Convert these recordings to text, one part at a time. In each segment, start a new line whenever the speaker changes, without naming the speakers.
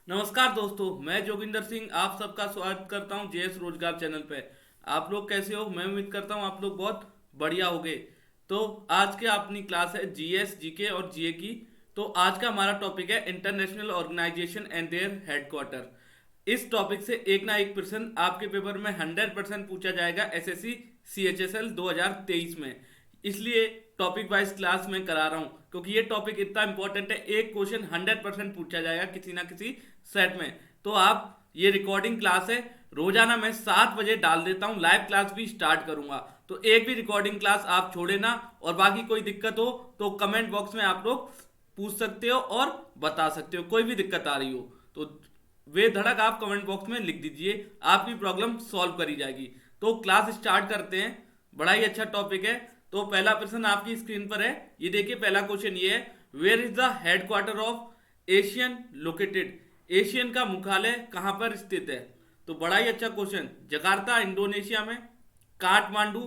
नमस्कार दोस्तों, मैं जोगिंदर सिंह आप सबका स्वागत करता हूं जेएस रोजगार चैनल पे। आप लोग कैसे हो? मैं उम्मीद करता हूं आप लोग बहुत बढ़िया होगे। तो आज के अपनी क्लास है जीएस, जीके और जीए की। तो आज का हमारा टॉपिक है international organisation and their headquarter. इस टॉपिक से एक ना एक प्रश्न आपके पेपर में 100% पूछा जाएगा एसएससी सीएचएसएल 2023 में। इसलिए टॉपिक वाइज क्लास में करा रहा हूं क्योंकि ये टॉपिक इतना इंपॉर्टेंट है। एक क्वेश्चन 100% पूछा जाएगा किसी ना किसी सेट में। तो आप ये रिकॉर्डिंग क्लास है, रोजाना मैं 7 बजे डाल देता हूँ, लाइव क्लास भी स्टार्ट करूंगा। तो एक भी रिकॉर्डिंग क्लास आप छोड़े ना। और बाकी कोई दिक्कत हो तो कमेंट बॉक्स में आप लोग पूछ सकते हो और बता सकते हो। कोई भी दिक्कत आ रही हो तो वे धड़क आप कमेंट बॉक्स में लिख दीजिए, आपकी प्रॉब्लम सॉल्व करी जाएगी। तो क्लास स्टार्ट करते हैं। बड़ा ही अच्छा टॉपिक है। तो पहला प्रश्न आपकी स्क्रीन पर है, ये देखिए। पहला क्वेश्चन ये है, where is the headquarter of Asian located? Asian का मुख्यालय कहां पर स्थित है? तो बड़ा ही अच्छा क्वेश्चन। जकार्ता इंडोनेशिया में, काठमांडू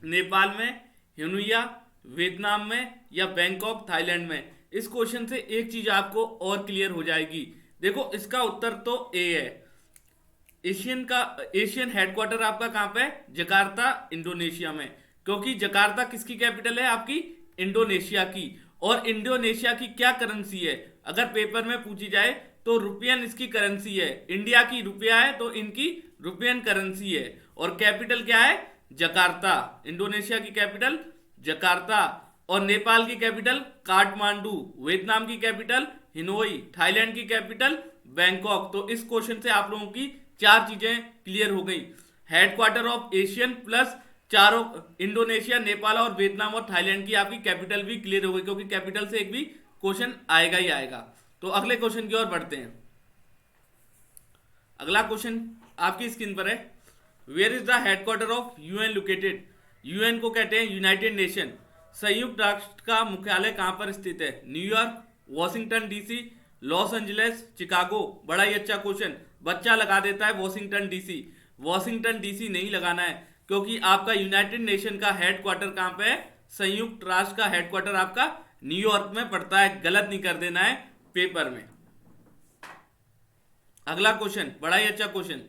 नेपाल में, हनुइया वियतनाम में, या बैंकॉक थाईलैंड में? इस क्वेश्चन से एक चीज आपको और क्लियर हो जाएगी। देखो, इसका उत्तर तो ए है। एशियन हेडक्वार्टर आपका कहां पे है? जकार्ता इंडोनेशिया में। क्योंकि जकार्ता किसकी कैपिटल है? आपकी इंडोनेशिया की। और इंडोनेशिया की क्या करेंसी है? अगर पेपर में पूछी जाए तो रुपयन इसकी करेंसी है। इंडिया की रुपया है तो इनकी रुपयन करेंसी है। और कैपिटल क्या है? जकार्ता। इंडोनेशिया की कैपिटल जकार्ता। और नेपाल की कैपिटल काठमांडू। वियतनाम की कैपिटल हिनोई। थाईलैंड की कैपिटल बैंकॉक। तो इस क्वेश्चन से आप लोगों की चार चीजें क्लियर हो गई। हेडक्वार्टर ऑफ एशियन प्लस चारों इंडोनेशिया, नेपाल और वियतनाम और थाईलैंड की आपकी कैपिटल भी क्लियर हो गई, क्योंकि कैपिटल से एक भी क्वेश्चन आएगा ही आएगा। तो अगले क्वेश्चन की ओर बढ़ते हैं। अगला क्वेश्चन आपकी स्क्रीन पर है, where is the headquarter of UN located? UN को कहते हैं यूनाइटेड नेशन। संयुक्त राष्ट्र का मुख्यालय कहां पर स्थित है? New York, Washington DC, Los Angeles, Chicago? बड़ा ही अच्छा क्वेश्चन। बच्चा लगा देता है वॉशिंगटन डीसी। वॉशिंगटन डीसी नहीं लगाना है, क्योंकि आपका यूनाइटेड नेशन का हेडक्वार्टर कहां पे है? संयुक्त राष्ट्र का हेडक्वार्टर आपका न्यूयॉर्क में पड़ता है। गलत नहीं कर देना है पेपर में। अगला क्वेश्चन बड़ा ही अच्छा question,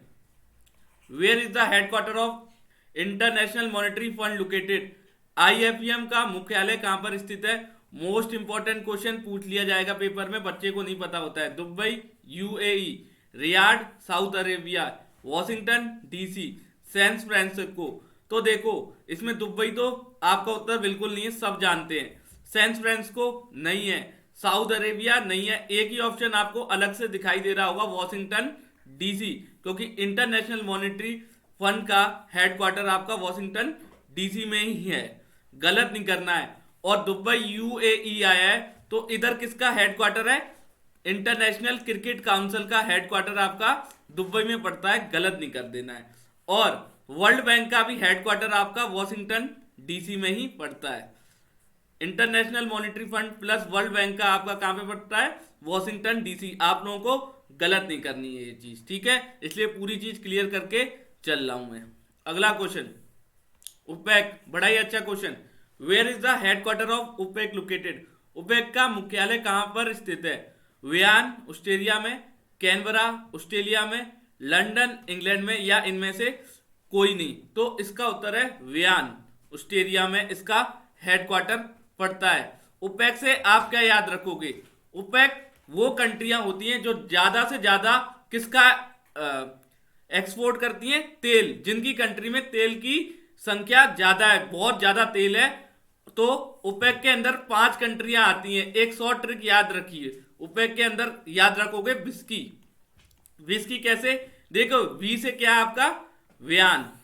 where is the headquarter of International Monetary Fund located? IFM का मुख्यालय कहां पर स्थित है? मोस्ट इंपॉर्टेंट क्वेश्चन पूछ लिया जाएगा पेपर में, बच्चे को नहीं पता होता है। Dubai UAE, Riyadh South Arabia, Washington DC, San Francisco? तो देखो, इसमें दुबई तो आपका उत्तर बिल्कुल नहीं है, सब जानते हैं। सैन फ्रांसिस्को नहीं है, साउथ अरेबिया नहीं है। एक ही ऑप्शन आपको अलग से दिखाई दे रहा होगा, वॉशिंगटन डीसी, क्योंकि इंटरनेशनल मॉनेटरी फंड का हेडक्वार्टर आपका वॉशिंगटन डीसी में ही है। गलत नहीं करना है। और दुबई यूएई आया है, तो इधर किसका हेडक्वार्टर है? इंटरनेशनल क्रिकेट काउंसिल का हेडक्वार्टर आपका दुबई में पड़ता है। गलत नहीं कर देना है। और वर्ल्ड बैंक का भी हेडक्वार्टर आपका वॉशिंगटन डीसी में ही पड़ता है। International Monetary fund plus world Bank का आपका कहां पे पड़ता है? Washington DC. आप लोगों को गलत नहीं करनी है ये चीज, ठीक है? इसलिए पूरी चीज क्लियर करके चल रहा हूं मैं। अगला क्वेश्चन, उपेक। बड़ा ही अच्छा question, where is the headquarter of OPEC located? OPEC का मुख्यालय कहां पर स्थित है? वियना ऑस्ट्रेलिया में, कैनबरा ऑस्ट्रेलिया में, लंदन इंग्लैंड में, या इनमें से कोई नहीं? तो इसका उत्तर है वियना ऑस्ट्रेलिया में इसका हेडक्वार्टर पड़ता है। उपेक से आप क्या याद रखोगे? उपेक वो कंट्रियां होती हैं जो ज्यादा से ज्यादा किसका एक्सपोर्ट करती हैं? तेल। जिनकी कंट्री में तेल की संख्या ज्यादा है, बहुत ज्यादा तेल है, तो ओपेक के अंदर 5 कंट्रियां आती हैं। एक 100 ट्रिक याद रखिए। ओपेक के अंदर याद रखोगे विस्की। विस्की कैसे? देखो, वी से क्या है आपका? वियना,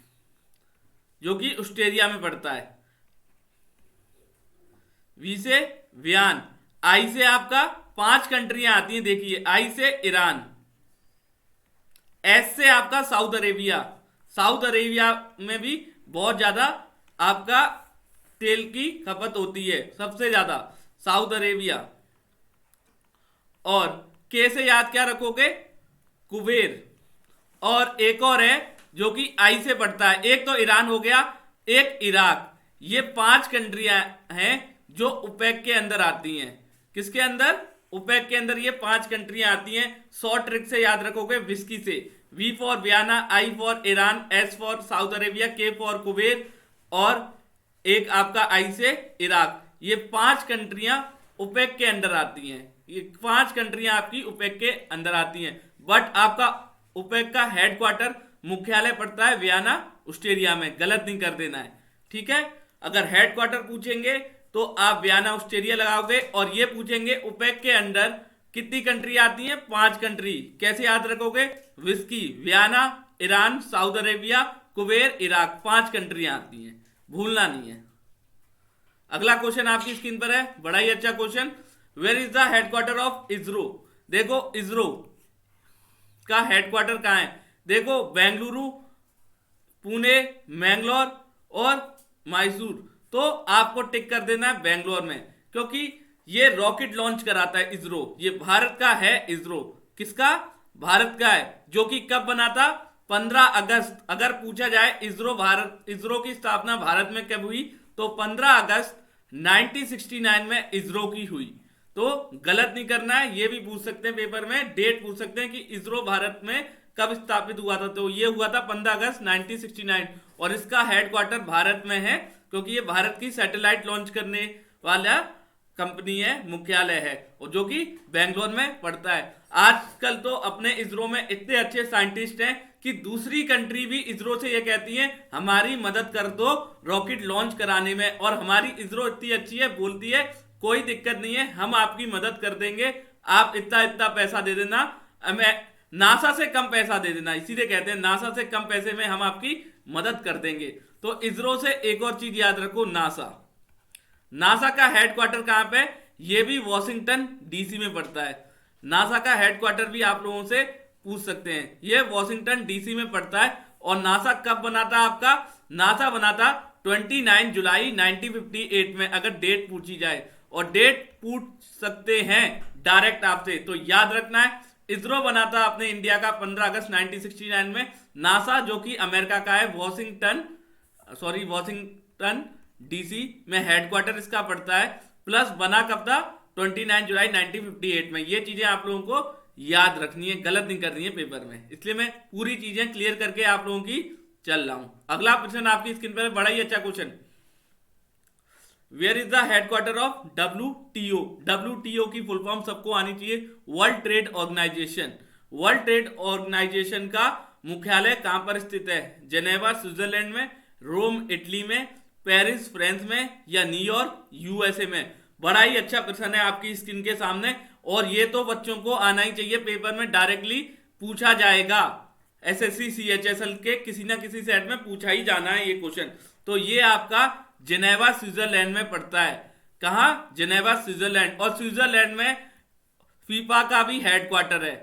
जो कि ऑस्ट्रेलिया में पड़ता है। वी से वियना। आई से आपका 5 कंट्रियां आती हैं, देखिए। आई से ईरान, एस से आपका साउथ अरेबिया। साउथ अरेबिया में भी बहुत ज्यादा आपका तेल की खपत होती है, सबसे ज्यादा साउथ अरेबिया। और के से याद क्या रखोगे? कुबेर। और एक और है जो कि आई से पड़ता है। एक तो ईरान हो गया, एक इराक। ये 5 कंट्रियां हैं जो ओपेक के अंदर आती हैं। किसके अंदर? ओपेक के अंदर ये 5 कंट्रियां आती हैं। शॉर्ट ट्रिक से याद रखोगे विस्की से, V for Vienna, I for Iran, S for South Arabia, K for Kuwait और एक आपका आई से इराक। ये 5 कंट्रियां ओपेक के अंदर आती हैं। ये 5 कंट्रियां आपकी ओपेक के अंदर आती हैं। बट आपका ओपेक का हेडक्वार्टर मुख्यालय पड़ता है वियना ऑस्ट्रेलिया में, गलत नहीं कर देना है, ठीक है। अगर हेडक्वार्टर पूछेंगे तो आप वियना ऑस्ट्रेलिया लगाओगे, और ये पूछेंगे ओपेक के अंदर कितनी कंट्री आती हैं, 5 कंट्री। कैसे याद रखोगे, whisky, Vienna, Iran, south Arabia, Kuwait, Iraq, 5 कंट्रियां आती हैं, भूलना नहीं है। अगला क्वेश्चन आपकी स्क्रीन पर है, बड़ा ही अच्छा question. Where is the headquarter of ISRO. देखो इसरो का हेडक्वार्टर कहां है, देखो बेंगलुरु, पुणे, मैंगलोर और मैसूर। तो आपको टिक कर देना है बेंगलोर में, क्योंकि ये रॉकेट लॉन्च कराता है इसरो। ये भारत का है इसरो, किसका, भारत का है, जो कि कब बना था, 15 अगस्त। अगर पूछा जाए इसरो की स्थापना भारत में कब हुई, तो 15 अगस्त 1969 में इसरो की हुई। तो गलत नहीं करना है। ये भी पूछ सकते हैं पेपर में, डेट पूछ सकते हैं कि इसरो भारत में कब स्थापित हुआ था, तो ये हुआ था 15 अगस्त 1969, और इसका हेडक्वार्टर भारत में है, क्योंकि ये भारत की सैटेलाइट लॉन्च करने वाला कंपनी है, मुख्यालय है, और जो कि बेंगलोर में पड़ता है। आजकल तो अपने इसरो में इतने अच्छे साइंटिस्ट हैं कि दूसरी कंट्री भी इसरो से ये कहती है हमारी मदद कर दो रॉकेट लॉन्च कराने में, और हमारी इसरो इतनी अच्छी है, बोलती है कोई दिक्कत नहीं है, हम आपकी मदद कर देंगे, आप इतना इतना पैसा दे देना, हमें नासा से कम पैसा दे देना, इसीलिए कहते हैं नासा से कम पैसे में हम आपकी मदद कर देंगे। तो इसरो से एक और चीज याद रखो, नासा। नासा का हेडक्वार्टर कहां पे, ये भी वॉशिंगटन डीसी में पड़ता है। नासा का हेडक्वार्टर भी आप लोगों से पूछ सकते हैं, ये वॉशिंगटन डीसी में पड़ता है। और नासा कब बना था आपका, नासा बना था 29 जुलाई 1958 में, अगर डेट पूछी जाए, और डेट पूछ सकते हैं डायरेक्ट आपसे, तो याद रखना है इसरो बना था अपने इंडिया का 15 अगस्त 1969 में। नासा जो कि अमेरिका का है, वॉशिंगटन डीसी में हेडक्वार्टर इसका पड़ता है, प्लस बना कब था, 29 जुलाई 1958 में। ये चीजें आप लोगों को याद रखनी है, गलत नहीं करनी है पेपर में, इसलिए मैं पूरी चीजें क्लियर करके आप लोगों की चल रहा हूं। अगला प्रश्न आपकी स्क्रीन पर, बड़ा ही अच्छा question. Where is the headquarter of WTO। WTO की फुल फॉर्म सबको आनी चाहिए, world trade organization. World trade organization का मुख्यालय कहां पर स्थित है, जेनेवा स्विट्जरलैंड में, रोम इटली में, पेरिस फ्रांस में, या न्यूयॉर्क USA में। बड़ा ही अच्छा प्रश्न है आपकी स्क्रीन के सामने, और ये तो बच्चों को आना ही चाहिए, पेपर में डायरेक्टली पूछा जाएगा। SSC CHSL के किसी ना किसी सेट में पूछा ही जाना है ये क्वेश्चन। तो ये आपका जेनेवा स्विट्जरलैंड में पड़ता है, कहां, जेनेवा स्विट्जरलैंड। और स्विट्जरलैंड में फीफा का भी हेडक्वार्टर है,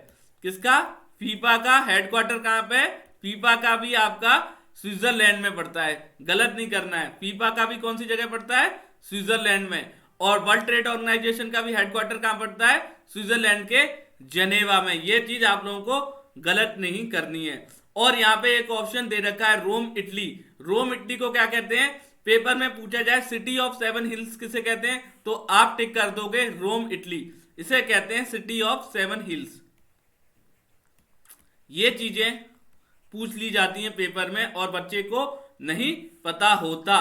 किसका, फीफा का हेडक्वार्टर कहां पे, फीफा का भी आपका स्विट्जरलैंड में पड़ता है, गलत नहीं करना है। फीफा का भी कौन सी जगह पड़ता है, स्विट्जरलैंड में। और वर्ल्ड ट्रेड ऑर्गेनाइजेशन का भी हेडक्वार्टर कहां पड़ता है, स्विट्जरलैंड के जेनेवा में। ये चीज आप लोगों को गलत नहीं करनी है। और यहाँ पे एक ऑप्शन दे रखा है रोम इटली। रोम इटली को क्या कहते हैं, पेपर में पूछा जाए सिटी ऑफ 7 हिल्स किसे कहते हैं, तो आप टिक कर दोगे रोम इटली, इसे कहते हैं सिटी ऑफ 7 हिल्स। ये चीजें पूछ ली जाती हैं पेपर में, और बच्चे को नहीं पता होता,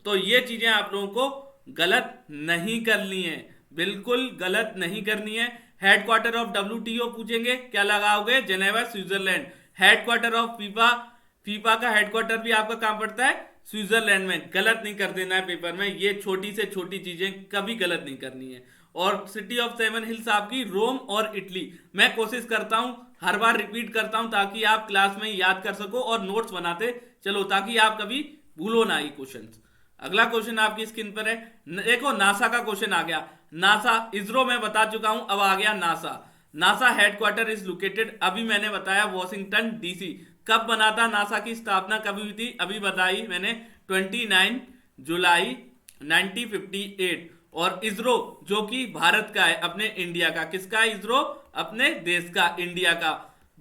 तो ये चीजें आप लोगों को गलत नहीं करनी है, बिल्कुल गलत नहीं करनी है। हेडक्वार्टर ऑफ WTO पूछेंगे, क्या लगाओगे, Geneva Switzerland. Headquarter of FIFA, FIFA का हेडक्वार्टर भी आपका कहां पड़ता है, स्विट्जरलैंड में, गलत नहीं कर देना है पेपर में। ये छोटी से छोटी चीजें कभी गलत नहीं करनी है। और सिटी ऑफ 7 हिल्स आपकी रोम और इटली। मैं कोशिश करता हूं हर बार रिपीट करता हूं ताकि आप क्लास में याद कर सको और नोट्स बनाते चलो, ताकि आप कभी भूलो ना ये क्वेश्चन। अगला क्वेश्चन आपकी स्क्रीन पर है, देखो नासा का क्वेश्चन आ गया। नासा, इसरो में बता चुका हूं, अब आ गया NASA. NASA headquarter is located, अभी मैंने बताया वॉशिंगटन डीसी। कब बना था, नासा की स्थापना कब हुई थी, अभी बताई मैंने 29 जुलाई 1958। और इसरो जो कि भारत का है, अपने इंडिया का, किसका है इसरो, अपने देश का, इंडिया का,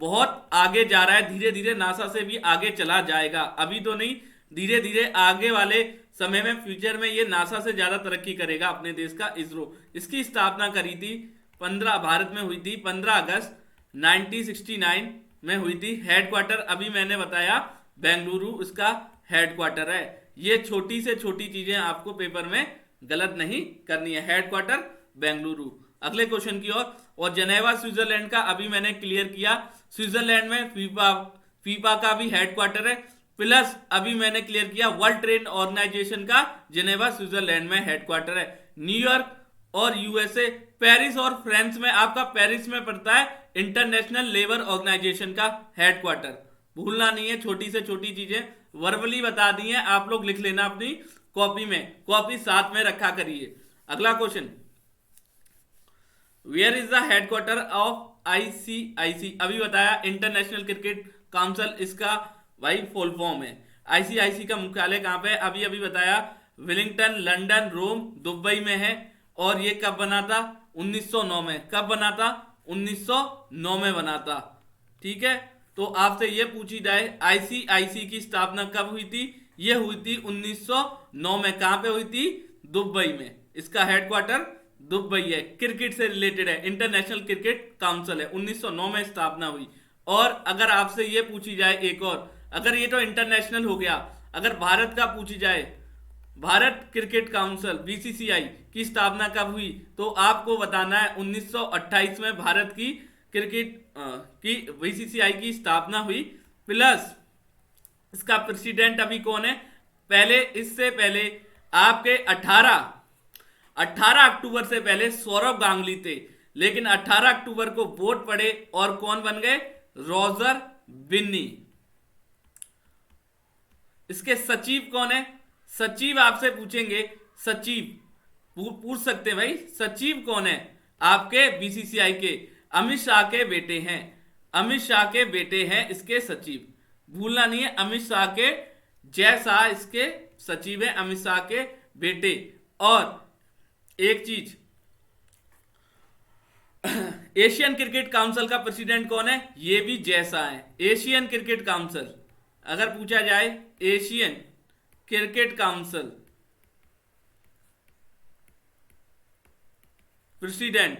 बहुत आगे जा रहा है, धीरे धीरे नासा से भी आगे चला जाएगा। अभी तो नहीं, धीरे धीरे आगे वाले समय में, फ्यूचर में ये नासा से ज्यादा तरक्की करेगा अपने देश का इसरो। इसकी स्थापना करी थी भारत में हुई थी 15 अगस्त 1969 में हुई थी। हेडक्वार्टर अभी मैंने बताया बेंगलुरु इसका हेडक्वार्टर है। ये छोटी से छोटी चीजें आपको पेपर में गलत नहीं करनी है। हेडक्वार्टर बेंगलुरु। अगले क्वेश्चन की ओर। और जेनेवा स्विट्जरलैंड का अभी मैंने क्लियर किया, स्विट्जरलैंड में फीफा का भी हेडक्वार्टर है, प्लस अभी मैंने क्लियर किया वर्ल्ड ट्रेड ऑर्गेनाइजेशन का जेनेवा स्विट्जरलैंड में हेडक्वार्टर है। न्यूयॉर्क और यूएसए, पेरिस और फ्रांस में आपका पेरिस में पड़ता है इंटरनेशनल लेबर ऑर्गेनाइजेशन का हेडक्वार्टर। भूलना नहीं है, छोटी से छोटी चीजें वर्बली बता दी हैं, आप लोग लिख लेना अपनी कॉपी में, कॉपी साथ में रखा करिए। अगला question, where is the headquarter of ICIC? अभी बताया इंटरनेशनल क्रिकेट काउंसिल, इसका भाई फुल फॉर्म है। आईसीआईसी का मुख्यालय कहां पे है? अभी अभी बताया वेलिंगटन, लंदन, रोम, दुबई में है। और ये कब बना था? 1909 में। कब बना था? 1909 में बना था। ठीक है, तो आपसे ये पूछी जाए आईसीआईसी की स्थापना कब हुई थी? ये हुई थी 1909 में। कहां पे हुई थी? दुबई में। इसका हेडक्वार्टर दुबई है। क्रिकेट से रिलेटेड है, इंटरनेशनल क्रिकेट काउंसिल है, 1909 में स्थापना हुई। और अगर आपसे ये पूछी जाए एक और, अगर ये तो इंटरनेशनल हो गया, अगर भारत का पूछी जाए, भारत क्रिकेट काउंसिल बीसीसीआई की स्थापना कब हुई? तो आपको बताना है 1928 में भारत की क्रिकेट की बीसीसीआई की स्थापना हुई। प्लस इसका प्रेसिडेंट अभी कौन है? पहले, इससे पहले आपके 18 अक्टूबर से पहले सौरव गांगुली थे, लेकिन 18 अक्टूबर को वोट पड़े और कौन बन गए? रॉजर बिन्नी। इसके सचिव कौन है? सचिव आपसे पूछेंगे, सचिव पूछ सकते हैं भाई, सचिव कौन है आपके बीसीसीआई के? अमित शाह के बेटे हैं, अमित शाह के बेटे हैं इसके सचिव। भूलना नहीं है, अमित शाह के, जय शाह इसके सचिव है, अमित शाह के बेटे। और एक चीज, एशियन क्रिकेट काउंसिल का प्रेसिडेंट कौन है? ये भी जय शाह है। एशियन क्रिकेट काउंसिल अगर पूछा जाए, एशियन क्रिकेट काउंसिल प्रेसिडेंट,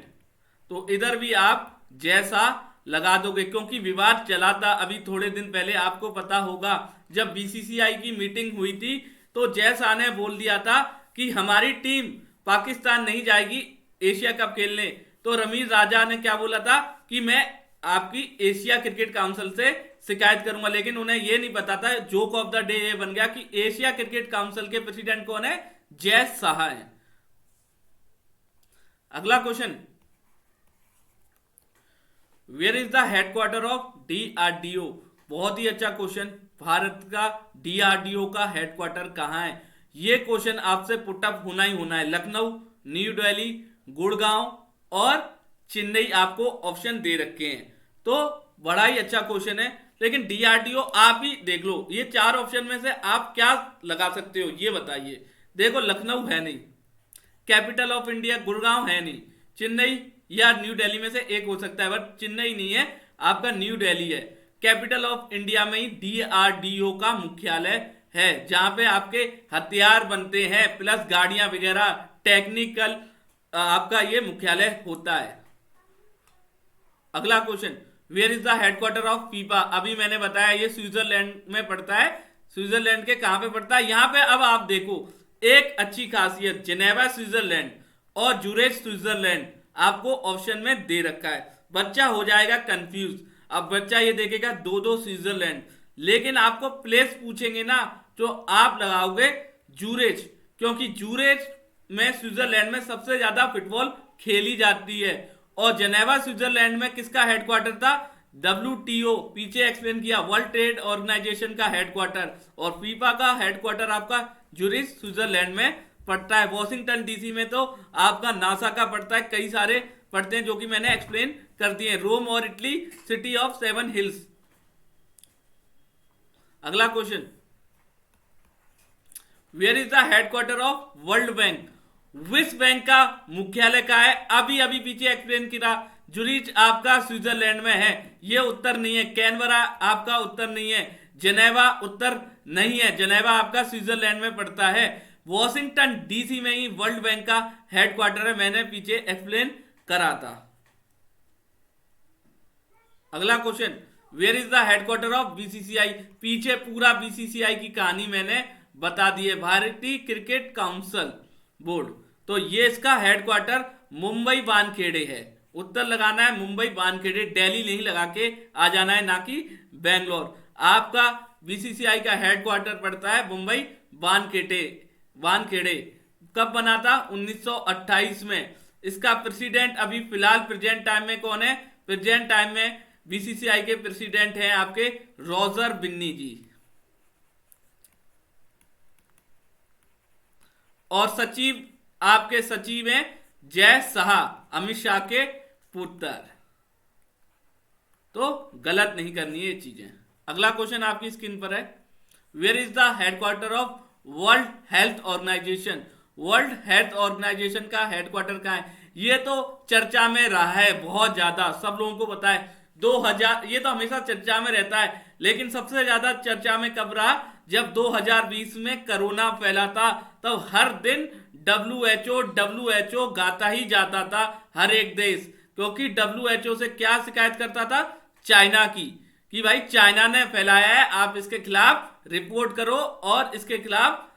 तो इधर भी आप जय शाह लगा दोगे, क्योंकि विवाद चला था अभी थोड़े दिन पहले। आपको पता होगा जब बीसीसीआई की मीटिंग हुई थी तो जय शाह ने बोल दिया था कि हमारी टीम पाकिस्तान नहीं जाएगी एशिया कप खेलने। तो रमीज राजा ने क्या बोला था कि मैं आपकी एशिया क्रिकेट काउंसिल से शिकायत करूंगा, लेकिन उन्हें यह नहीं पता था, जोक ऑफ द डे ये बन गया कि एशिया क्रिकेट काउंसिल के प्रेसिडेंट कौन है? जय शाह है। अगला question, where is the headquarter of DRDO? बहुत ही अच्छा क्वेश्चन। भारत का डीआरडीओ का हेडक्वार्टर कहां है? ये क्वेश्चन आपसे पुटअप होना ही होना है। लखनऊ, न्यू दिल्ली, गुड़गांव और चेन्नई आपको ऑप्शन दे रखे हैं, तो बड़ा ही अच्छा क्वेश्चन है। लेकिन डीआरडीओ आप ही देख लो, ये चार ऑप्शन में से आप क्या लगा सकते हो ये बताइए। देखो, लखनऊ है नहीं, कैपिटल ऑफ इंडिया गुड़गांव है नहीं, चेन्नई या न्यू दिल्ली में से एक हो सकता है, बट चेन्नई नहीं है, आपका न्यू दिल्ली है। कैपिटल ऑफ इंडिया में ही डीआरडीओ का मुख्यालय है, जहां पे आपके हथियार बनते हैं, प्लस गाड़ियां वगैरह, टेक्निकल आपका ये मुख्यालय होता है। अगला question, where is the headquarter of FIFA? अभी मैंने बताया ये स्विट्जरलैंड में पड़ता है। स्विट्जरलैंड के कहां पे पड़ता है? यहां पे अब आप देखो, एक अच्छी खासियत, जेनेवा स्विट्जरलैंड और जूरिच स्विट्जरलैंड आपको ऑप्शन में दे रखा है। बच्चा हो जाएगा कंफ्यूज। अब बच्चा ये देखेगा दो दो स्विट्जरलैंड, लेकिन आपको प्लेस पूछेंगे ना तो आप लगाओगे जूरिच, क्योंकि जूरिच में स्विट्जरलैंड में सबसे ज्यादा फुटबॉल खेली जाती है। और जेनेवा स्विट्जरलैंड में किसका हेडक्वार्टर था? WTO, पीछे एक्सप्लेन किया, वर्ल्ड ट्रेड ऑर्गेनाइजेशन का हेडक्वार्टर। और फीफा का हेडक्वार्टर आपका जूरिच स्विट्जरलैंड में पड़ता है। वॉशिंगटन डीसी में तो आपका नासा का पड़ता है, कई सारे पड़ते हैं जो कि मैंने एक्सप्लेन कर दिए। रोम और इटली, सिटी ऑफ 7 हिल्स। अगला question, where is the headquarter of World Bank? विश्व बैंक का मुख्यालय कहां है? अभी अभी पीछे एक्सप्लेन किया, जूरिच आपका स्विट्जरलैंड में है, ये उत्तर नहीं है। कैनबरा आपका उत्तर नहीं है। जेनेवा उत्तर नहीं है, जेनेवा आपका स्विट्जरलैंड में पड़ता है। वॉशिंगटन डीसी में ही वर्ल्ड बैंक का हेडक्वार्टर है, मैंने पीछे एक्सप्लेन करा था। अगला question, where is the headquarter of BCCI? पीछे पूरा बीसीसीआई की कहानी मैंने बता दी है, भारतीय क्रिकेट काउंसिल बोर्ड। तो ये इसका हेडक्वार्टर मुंबई वानखेड़े है। उत्तर लगाना है मुंबई वानखेड़े, दिल्ली नहीं लगा के आ जाना है, ना कि बेंगलोर। आपका बीसीसीआई का हेडक्वार्टर पड़ता है मुंबई वानखेड़े। कब बना था? 1928 में। इसका प्रेसिडेंट अभी फिलहाल प्रेजेंट टाइम में कौन है? प्रेजेंट टाइम में बीसीसीआई के प्रेसिडेंट हैं आपके रॉजर बिन्नी जी, और सचिव आपके सचिव हैं जय शाह, अमित शाह के पुत्र। तो गलत नहीं करनी है ये चीजें। अगला क्वेश्चन आपकी स्क्रीन पर है, where is the headquarter of World Health Organisation? World Health Organisation का हेडक्वार्टर कहाँ है? ये तो चर्चा में रहा है बहुत ज्यादा, सब लोगों को पता है। 2000, ये तो हमेशा चर्चा में रहता है, लेकिन सबसे ज्यादा चर्चा में कब रहा? जब 2020 में कोरोना फैला था, तब हर दिन WHO गाता ही जाता था हर एक देश, क्योंकि WHO से क्या शिकायत करता था? चाइना की, कि भाई चाइना ने फैलाया है, आप इसके खिलाफ रिपोर्ट करो और इसके खिलाफ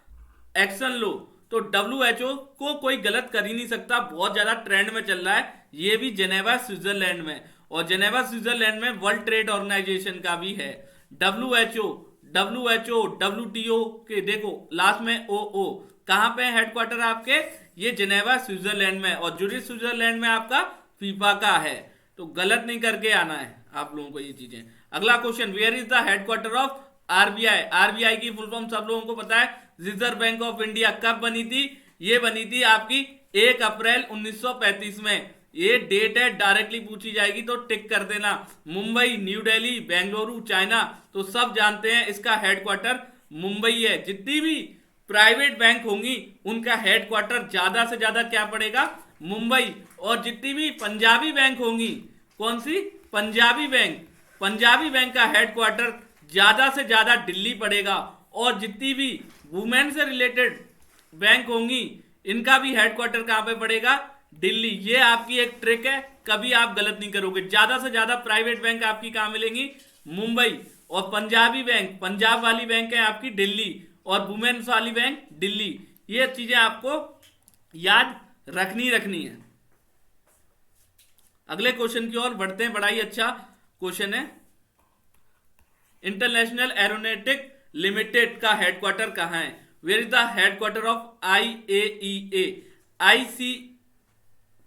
एक्शन लो। तो WHO को कोई गलत कर ही नहीं सकता, बहुत ज्यादा ट्रेंड में चल रहा है। ये भी जेनेवा स्विट्जरलैंड में, और जेनेवा स्विट्जरलैंड में वर्ल्ड ट्रेड ऑर्गेनाइजेशन का भी है। WHO WTO के देखो लास्ट में OO, कहां पे हेडक्वार्टर आपके? ये जेनेवा स्विट्जरलैंड में, और जूरिच स्विट्जरलैंड में आपका फीफा का है। तो गलत नहीं करके आना है आप लोगों को ये चीजें। अगला question, where is the headquarter of RBI? RBI की फुल फॉर्म सब लोगों को पता है, रिजर्व बैंक ऑफ इंडिया। कब बनी थी? ये बनी थी आपकी 1 अप्रैल 1935 में। ये डेट है, डायरेक्टली पूछी जाएगी तो टिक कर देना। मुंबई, न्यू दिल्ली, बेंगलुरु, चाइना, तो सब जानते हैं इसका हेडक्वार्टर मुंबई है। जितनी भी प्राइवेट बैंक होंगी उनका हेडक्वार्टर ज्यादा से ज्यादा क्या पड़ेगा? मुंबई। और जितनी भी पंजाबी बैंक होंगी, कौन सी? पंजाबी बैंक का हेडक्वार्टर ज्यादा से ज्यादा दिल्ली पड़ेगा। और जितनी भी वुमेन से रिलेटेड बैंक होंगी इनका भी हेडक्वार्टर कहां पे पड़ेगा? दिल्ली। ये आपकी एक ट्रिक है, कभी आप गलत नहीं करोगे। ज्यादा से ज्यादा प्राइवेट बैंक आपकी कहां मिलेंगी? मुंबई। और पंजाबी बैंक, पंजाब वाली बैंक है आपकी दिल्ली, और वुमेन्स वाली बैंक दिल्ली। ये चीजें आपको याद रखनी है। अगले क्वेश्चन की ओर बढ़ते हैं, बड़ा ही अच्छा क्वेश्चन है। इंटरनेशनल एरोनॉटिक लिमिटेड का हेडक्वार्टर कहां है? Where is the headquarter of IAEA?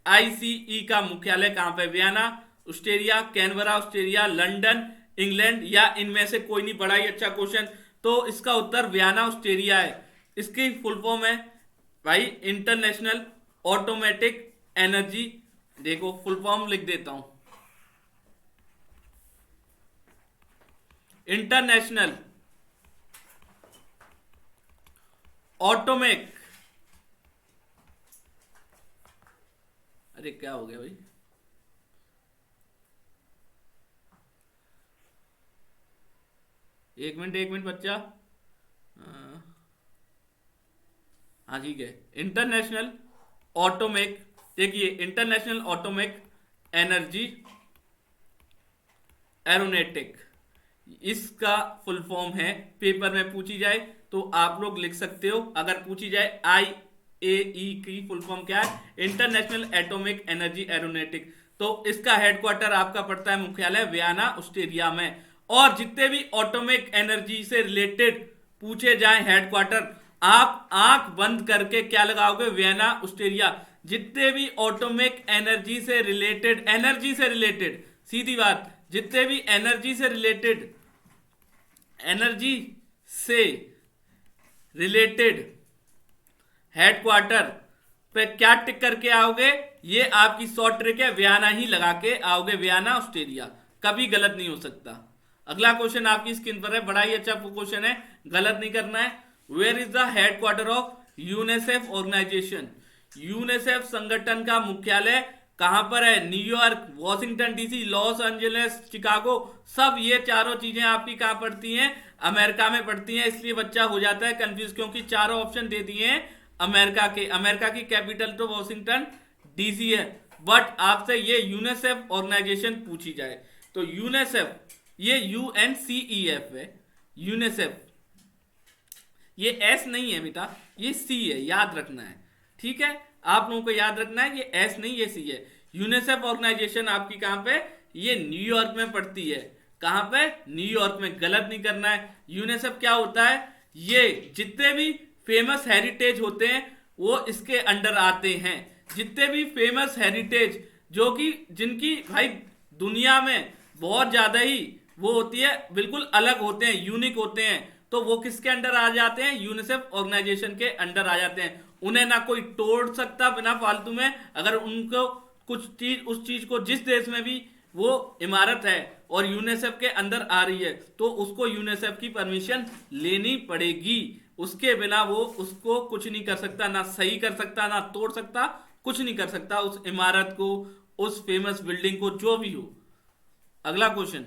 ICE का मुख्यालय कहां पे? Vienna Australia, Canberra Australia, London England, या इनमें से कोई नहीं? बड़ा ही अच्छा क्वेश्चन। तो इसका उत्तर वियना ऑस्ट्रेलिया है। इसकी फुल फॉर्म है भाई इंटरनेशनल ऑटोमेटिक एनर्जी। देखो फुल फॉर्म लिख देता हूं, इंटरनेशनल ऑटोमेक, अरे क्या हो गया भाई? एक मिनट बच्चा। हाँ ठीक है, इंटरनेशनल ऑटोमेक। देखिए इंटरनेशनल ऑटोमेक एनर्जी एरोनेटिक, इसका फुल फॉर्म है। पेपर में पूछी जाए तो आप लोग लिख सकते हो। अगर पूछी जाए IAE की फुल फॉर्म क्या है? International atomic energy aeronautic. तो इसका हेडक्वार्टर आपका पड़ता है मुख्यालय वियना ऑस्ट्रेलिया में। और जितने भी ऑटोमिक एनर्जी से रिलेटेड पूछे जाए हेडक्वार्टर, आप आंख बंद करके क्या लगाओगे? Vienna Australia. जितने भी ऑटोमिक एनर्जी से रिलेटेड सीधी बात, जितने भी एनर्जी से रिलेटेड हेडक्वार्टर पे क्या टिक करके आओगे? ये आपकी शॉर्ट ट्रिक है, वियना ही लगा के आओगे, वियना ऑस्ट्रेलिया। कभी गलत नहीं हो सकता। अगला क्वेश्चन आपकी स्क्रीन पर है, बड़ा ही अच्छा क्वेश्चन है, गलत नहीं करना है। Where is the headquarter of UNICEF organization? यूनिसेफ संगठन का मुख्यालय कहां पर है? New York, Washington DC, Los Angeles, Chicago. सब ये चारों चीजें आपकी कहां पड़ती हैं? अमेरिका में पड़ती हैं। इसलिए बच्चा हो जाता है कंफ्यूज, क्योंकि चारों ऑप्शन दे दिए हैं अमेरिका के। अमेरिका की कैपिटल तो वॉशिंगटन DC है, बट आपसे ये यूनिसेफ ऑर्गेनाइजेशन पूछी जाए तो यूनिसेफ, ये UNCEF है, यूनिसेफ, ये एस नहीं है बेटा, ये सी है, याद रखना है, ठीक है, आप लोगों को याद रखना है, ये एस नहीं ये सी है। यूनिसेफ ऑर्गेनाइजेशन आपकी कहां पे, ये न्यूयॉर्क में पड़ती है, कहां पे, न्यूयॉर्क में, गलत नहीं करना है। यूनिसेफ क्या होता है, ये जितने भी फेमस हेरिटेज होते हैं वो इसके अंडर आते हैं, जितने भी फेमस हेरिटेज जो कि जिनकी भाई दुनिया में बहुत ज्यादा ही वो होती है, बिल्कुल अलग होते हैं, यूनिक होते हैं, तो वो किसके अंडर आ जाते हैं, यूनिसेफ ऑर्गेनाइजेशन के अंडर आ जाते हैं। उन्हें ना कोई तोड़ सकता बिना फालतू में, अगर उनको कुछ चीज, उस चीज को जिस देश में भी वो इमारत है और यूनिसेफ के अंदर आ रही है तो उसको यूनिसेफ की परमिशन लेनी पड़ेगी, उसके बिना वो उसको कुछ नहीं कर सकता, ना सही कर सकता, ना तोड़ सकता, कुछ नहीं कर सकता उस इमारत को, उस फेमस बिल्डिंग को, जो भी हो। अगला question,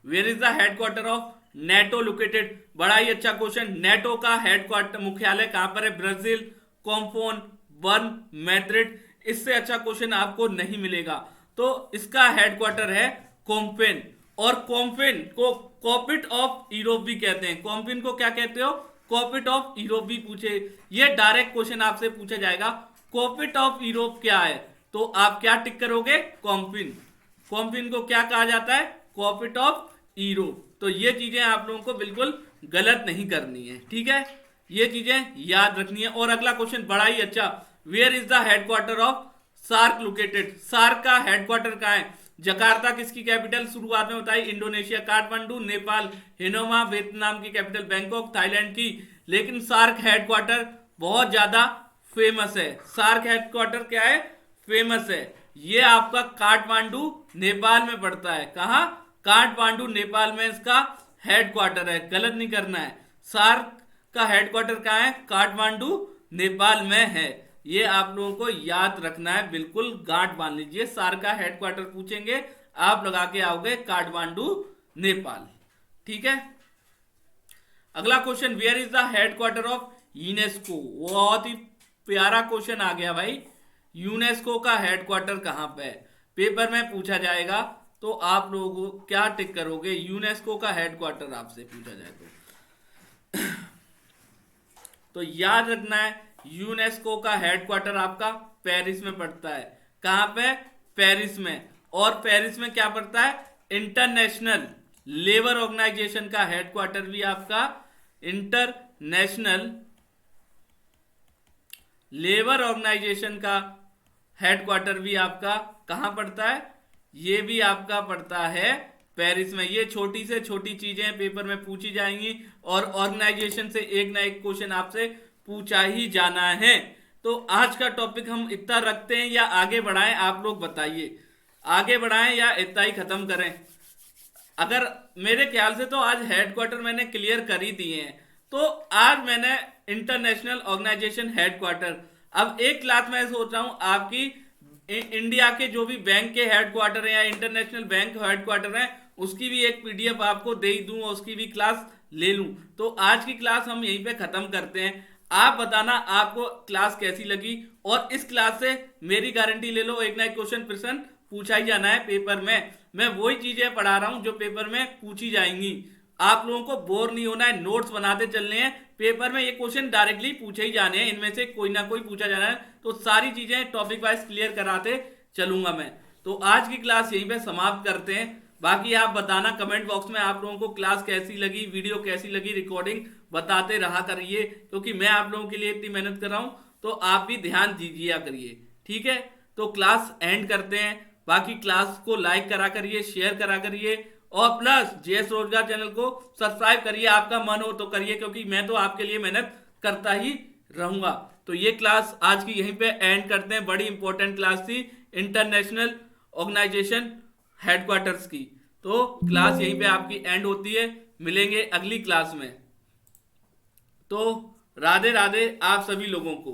where is the headquarter of NATO located, बड़ा ही अच्छा क्वेश्चन। नेटो का हेडक्वार्टर मुख्यालय कहां पर है, ब्राजील, कॉम्फोन, बर्न, मैड्रिड, इससे अच्छा क्वेश्चन आपको नहीं मिलेगा। तो इसका हेडक्वार्टर है कॉम्पेन, और कॉम्पेन को कॉपिट ऑफ यूरोप भी कहते हैं। कॉम्पेन को क्या कहते हो, कॉपिट ऑफ यूरोप भी पूछे, ये डायरेक्ट क्वेश्चन आपसे पूछा जाएगा, कॉपिट ऑफ यूरोप क्या है, तो आप क्या टिक करोगे, कॉम्पेन। कॉम्पेन को क्या कहा जाता है, कॉपिट ऑफ यूरोप। तो ये चीजें आप लोगों को बिल्कुल गलत नहीं करनी है, ठीक है, ये चीजें याद रखनी है। और अगला क्वेश्चन बड़ा ही अच्छा, where is the headquarter of SAARC located, SAARC का हेडक्वार्टर कहां है, जकार्ता किसकी कैपिटल, शुरुआत में बताई, Indonesia, Kathmandu Nepal, Hanoi Vietnam की कैपिटल, बैंकॉक थाईलैंड की, लेकिन सार्क हेडक्वार्टर बहुत ज्यादा फेमस है। सार्क हेडक्वार्टर क्या है, फेमस है, ये आपका काठमांडू नेपाल में पड़ता है, कहां, काठमांडू नेपाल में इसका हेडक्वार्टर है, गलत नहीं करना है। सार्क का हेडक्वार्टर कहां है, काठमांडू नेपाल में है, ये आप लोगों को याद रखना है, बिल्कुल गांठ बांध लीजिए। सार्क का हेडक्वार्टर पूछेंगे आप लगा के आओगे काठमांडू नेपाल, ठीक है। अगला question, where is the headquarter of UNESCO, बहुत ही प्यारा क्वेश्चन आ गया भाई, यूनेस्को का हेडक्वार्टर कहां पे है, पेपर में पूछा जाएगा, तो आप लोग क्या टिक करोगे, यूनेस्को का हेडक्वार्टर आपसे पूछा जाए तो याद रखना है, यूनेस्को का हेडक्वार्टर आपका पेरिस में पड़ता है, कहां पे, पेरिस में। और पेरिस में क्या पड़ता है, इंटरनेशनल लेबर ऑर्गेनाइजेशन का हेडक्वार्टर भी आपका, इंटरनेशनल लेबर ऑर्गेनाइजेशन का हेडक्वार्टर भी आपका कहां पड़ता है, ये भी आपका पड़ता है पेरिस में। ये छोटी से छोटी चीजें पेपर में पूछी जाएंगी और ऑर्गेनाइजेशन से एक ना एक क्वेश्चन आपसे पूछा ही जाना है। तो आज का टॉपिक हम इतना रखते हैं या आगे बढ़ाएं, आप लोग बताइए, आगे बढ़ाएं या इतना ही खत्म करें। अगर मेरे ख्याल से तो आज हेडक्वार्टर मैंने क्लियर कर ही दिए हैं, तो आज मैंने इंटरनेशनल ऑर्गेनाइजेशन हेडक्वार्टर, अब एक क्लास में सोच रहा हूं आपकी इंडिया के जो भी बैंक के हेडक्वार्टर हैं या इंटरनेशनल बैंक हेडक्वार्टर हैं उसकी भी एक पीडीएफ आपको दे ही दूं और उसकी भी क्लास ले लूं। तो आज की क्लास हम यहीं पे खत्म करते हैं। आप बताना आपको क्लास कैसी लगी, और इस क्लास से मेरी गारंटी ले लो, एक ना एक क्वेश्चन प्रश्न पूछा ही जाना है पेपर में। मैं वही चीजें पढ़ा रहा हूं जो पेपर में पूछी जाएंगी, आप लोगों को बोर नहीं होना है, नोट्स बनाते चलने हैं, पेपर में ये क्वेश्चन डायरेक्टली पूछे ही जाने हैं, इनमें से कोई ना कोई पूछा जाना है, तो सारी चीजें टॉपिक वाइज क्लियर कराते चलूंगा मैं। तो आज की क्लास यहीं पे समाप्त करते हैं। बाकी आप बताना कमेंट बॉक्स में आप लोगों को क्लास कैसी लगी, वीडियो कैसी लगी, रिकॉर्डिंग बताते रहा करिए, क्योंकि मैं आप लोगों के लिए इतनी मेहनत कर रहा हूं, तो आप भी ध्यान दीजिए करिए, ठीक है। तो क्लास एंड करते हैं, बाकी क्लास को लाइक करा करिए, शेयर करा करिए, और प्लस जेएस रोजगार चैनल को सब्सक्राइब करिए, आपका मन हो तो करिए, क्योंकि मैं तो आपके लिए मेहनत करता ही रहूंगा। तो ये क्लास आज की यहीं पे एंड करते हैं, बड़ी इंपॉर्टेंट क्लास थी इंटरनेशनल ऑर्गेनाइजेशन हेडक्वार्टर्स की। तो क्लास यहीं पे आपकी एंड होती है, मिलेंगे अगली क्लास में। तो राधे राधे आप सभी लोगों को।